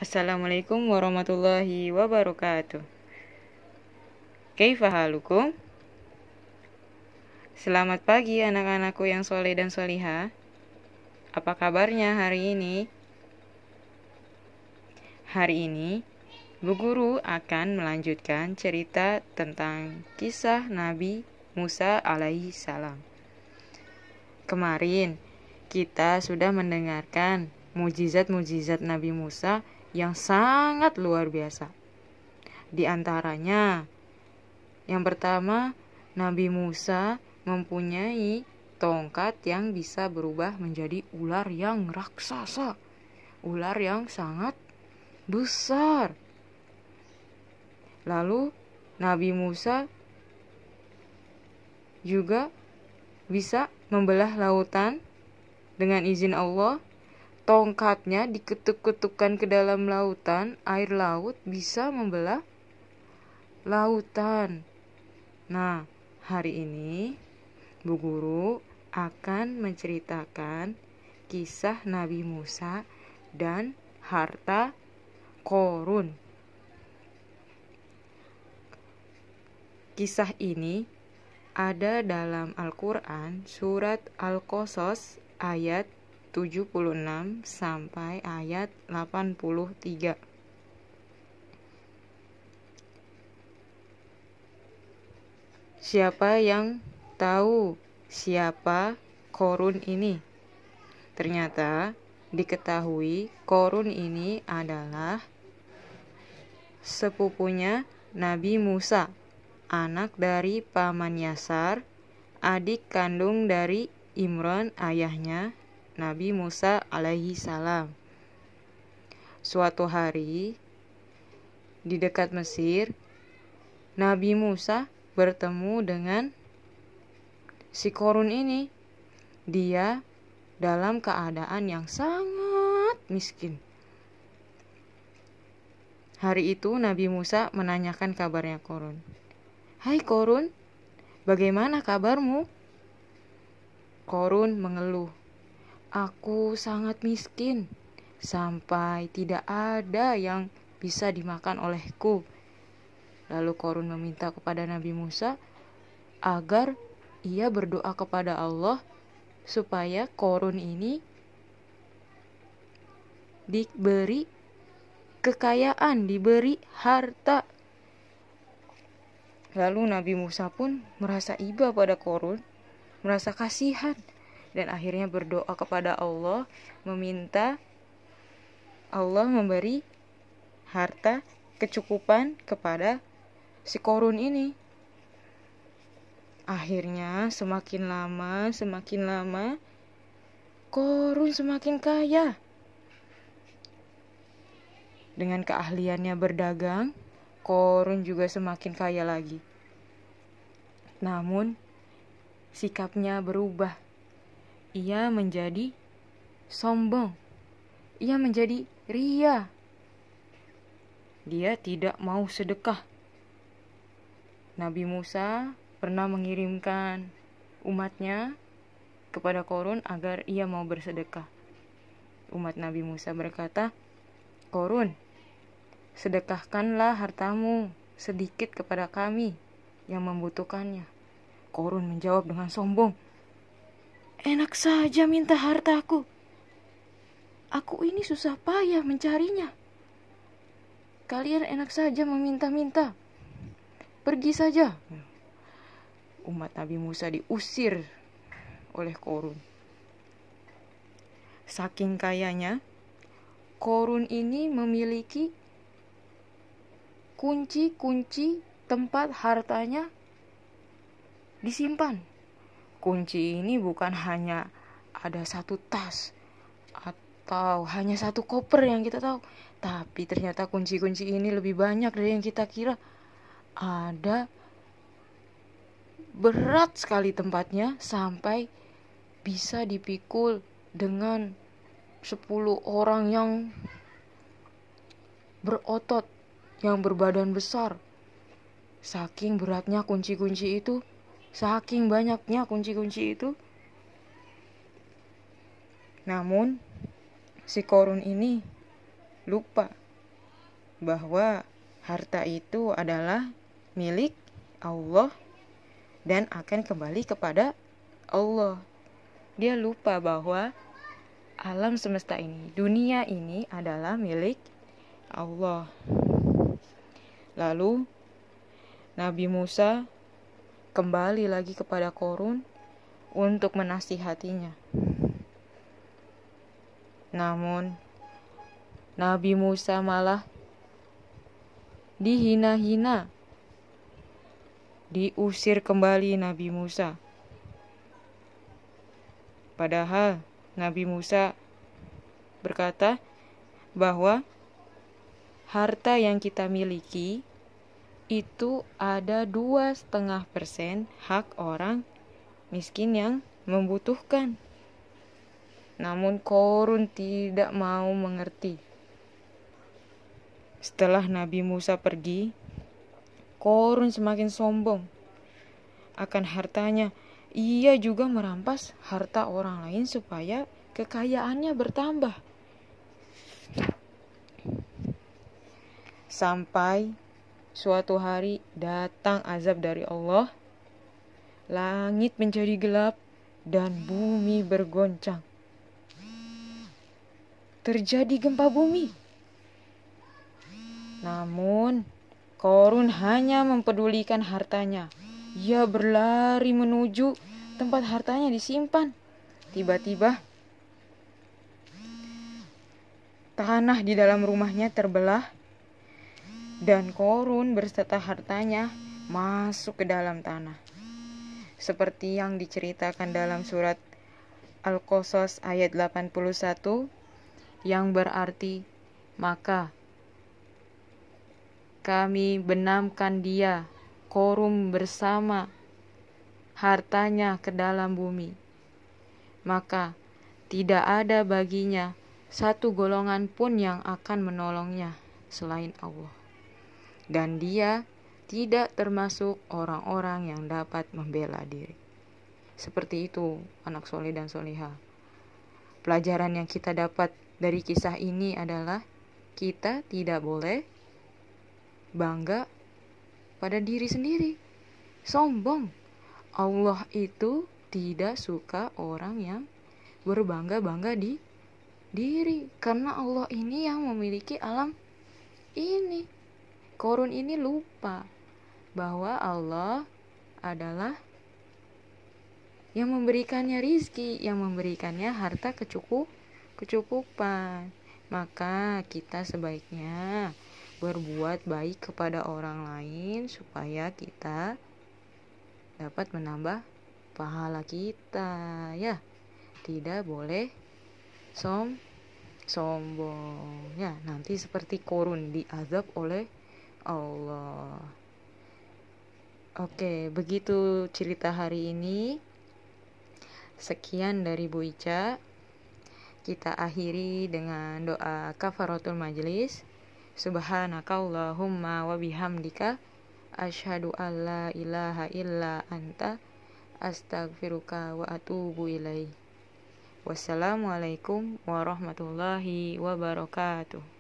Assalamualaikum warahmatullahi wabarakatuh. Kaifa halukum? Selamat pagi anak-anakku yang soleh dan solihah. Apa kabarnya hari ini? Hari ini, Bu Guru akan melanjutkan cerita tentang kisah Nabi Musa alaihi salam. Kemarin, kita sudah mendengarkan mujizat-mujizat Nabi Musa yang sangat luar biasa. Di antaranya, yang pertama, Nabi Musa mempunyai tongkat yang bisa berubah menjadi ular yang raksasa, ular yang sangat besar. Lalu, Nabi Musa juga bisa membelah lautan dengan izin Allah. Tongkatnya diketuk-ketukkan ke dalam lautan, air laut bisa membelah lautan. Nah, hari ini Bu Guru akan menceritakan kisah Nabi Musa dan harta Qorun. Kisah ini ada dalam Al-Quran surat Al-Qasas ayat 76 sampai ayat 83. Siapa yang tahu siapa Qorun ini? Ternyata diketahui Qorun ini adalah sepupunya Nabi Musa, anak dari paman Yasar, adik kandung dari Imran ayahnya Nabi Musa alaihi salam. Suatu hari di dekat Mesir, Nabi Musa bertemu dengan si Qorun ini. Dia dalam keadaan yang sangat miskin. Hari itu Nabi Musa menanyakan kabarnya Qorun. "Hai Qorun, bagaimana kabarmu?" Qorun mengeluh. "Aku sangat miskin, sampai tidak ada yang bisa dimakan olehku." Lalu Qorun meminta kepada Nabi Musa agar ia berdoa kepada Allah supaya Qorun ini diberi kekayaan, diberi harta. Lalu Nabi Musa pun merasa iba pada Qorun, merasa kasihan, dan akhirnya berdoa kepada Allah, meminta Allah memberi harta kecukupan kepada si Qorun ini. Akhirnya semakin lama Qorun semakin kaya. Dengan keahliannya berdagang, Qorun juga semakin kaya lagi. Namun sikapnya berubah. Ia menjadi sombong. Ia menjadi ria. Dia tidak mau sedekah. Nabi Musa pernah mengirimkan umatnya kepada Qorun agar ia mau bersedekah. Umat Nabi Musa berkata, "Qorun, sedekahkanlah hartamu sedikit kepada kami yang membutuhkannya." Qorun menjawab dengan sombong, "Enak saja minta hartaku. Aku ini susah payah mencarinya. Kalian enak saja meminta-minta. Pergi saja." Umat Nabi Musa diusir oleh Qorun. Saking kayanya, Qorun ini memiliki kunci-kunci tempat hartanya disimpan. Kunci ini bukan hanya ada satu tas atau hanya satu koper yang kita tahu, tapi ternyata kunci-kunci ini lebih banyak dari yang kita kira. Ada berat sekali tempatnya, sampai bisa dipikul dengan 10 orang yang berotot, yang berbadan besar. Saking beratnya kunci-kunci itu, saking banyaknya kunci-kunci itu. Namun si Qorun ini lupa bahwa harta itu adalah milik Allah dan akan kembali kepada Allah. Dia lupa bahwa alam semesta ini, dunia ini adalah milik Allah. Lalu Nabi Musa kembali lagi kepada Qarun untuk menasihatinya. Namun Nabi Musa malah dihina-hina, diusir kembali Nabi Musa. Padahal Nabi Musa berkata bahwa harta yang kita miliki itu ada 2,5% hak orang miskin yang membutuhkan. Namun Qarun tidak mau mengerti. Setelah Nabi Musa pergi, Qarun semakin sombong akan hartanya. Ia juga merampas harta orang lain supaya kekayaannya bertambah. Sampai suatu hari datang azab dari Allah. Langit menjadi gelap dan bumi bergoncang. Terjadi gempa bumi. Namun Qarun hanya mempedulikan hartanya. Ia berlari menuju tempat hartanya disimpan. Tiba-tiba tanah di dalam rumahnya terbelah dan Qarun berserta hartanya masuk ke dalam tanah. Seperti yang diceritakan dalam surat Al-Qasas ayat 81 yang berarti, maka kami benamkan dia, Qarun bersama hartanya ke dalam bumi. Maka tidak ada baginya satu golongan pun yang akan menolongnya selain Allah. Dan dia tidak termasuk orang-orang yang dapat membela diri. Seperti itu anak soleh dan soleha. Pelajaran yang kita dapat dari kisah ini adalah kita tidak boleh bangga pada diri sendiri, sombong. Allah itu tidak suka orang yang berbangga-bangga di diri, karena Allah ini yang memiliki alam ini. Qarun ini lupa bahwa Allah adalah yang memberikannya rizki, yang memberikannya harta kecukupan. Maka kita sebaiknya berbuat baik kepada orang lain supaya kita dapat menambah pahala kita, ya. Tidak boleh sombong, ya. Nanti seperti Qarun diazab oleh Allah. Oke, begitu cerita hari ini. Sekian dari Bu Ica. Kita akhiri dengan doa kafaratul majlis. Subhanakallahumma wa bihamdika asyhadu alla ilaha illa anta astaghfiruka wa atubu ilaih. Wassalamualaikum warahmatullahi wabarakatuh.